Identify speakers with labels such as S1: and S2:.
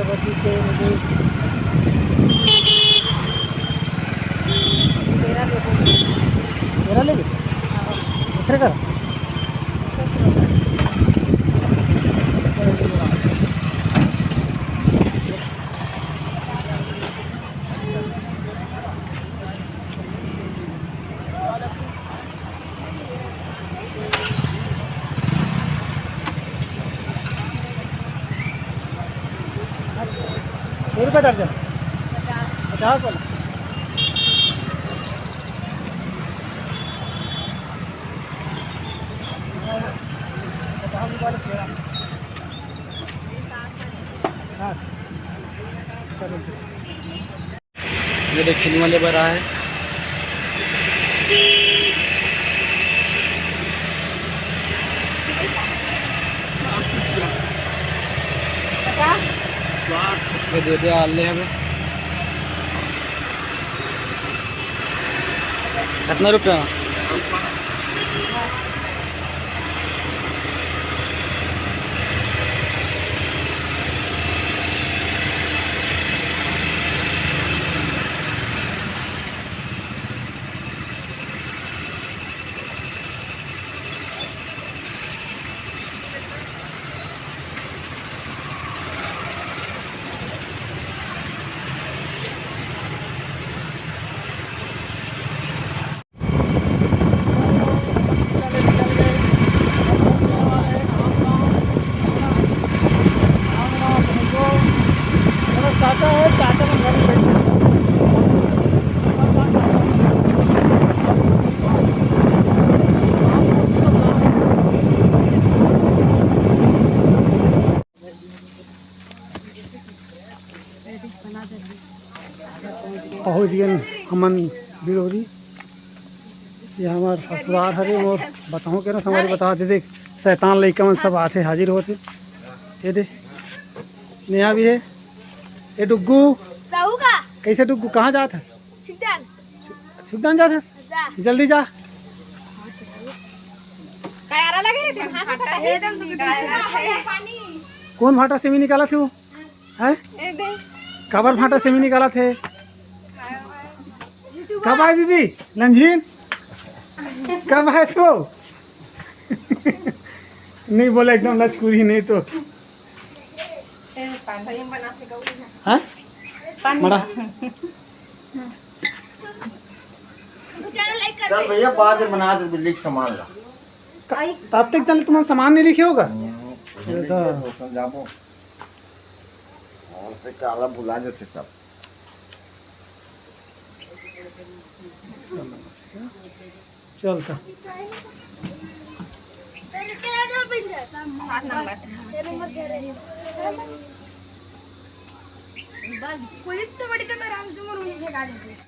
S1: बसी के मुझे तेरा ले उतरे कर ₹1 दर्जन 50 वाला। चलो ये देखिए वाले पर रहा है। ये दे दे आले हमें कितना रुपया? चाचा है, चाचा का घर में बैठे पहुँच गए हमन बिरोरी। ये हमारे ससुराल हरे और बताऊँ के ना हमारे बता दे देख शैतान लइका मन सब आते हाजिर होते। ये दे नेहा भी है। ये डुग्गू कैसे डुग्गू कहाँ जात है? सुल्तान जात है, जल्दी जा। कौन भाटा सेमी निकाला थे वो है? कबर भाटा सेमी निकाला थे। कब आए दीदी लंजीन? कब आए थे वो? नहीं बोला एकदम लचकुरी नहीं तो हाँ बड़ा
S2: चल भैया बाद में बना दे बिल्ली सामान ला।
S1: तब तक चल तुम्हारा सामान नहीं लिखे होगा
S2: जाबो और से काला भुला जाते सब।
S1: चलता
S3: पुलिस तो बड़ी तो आराम से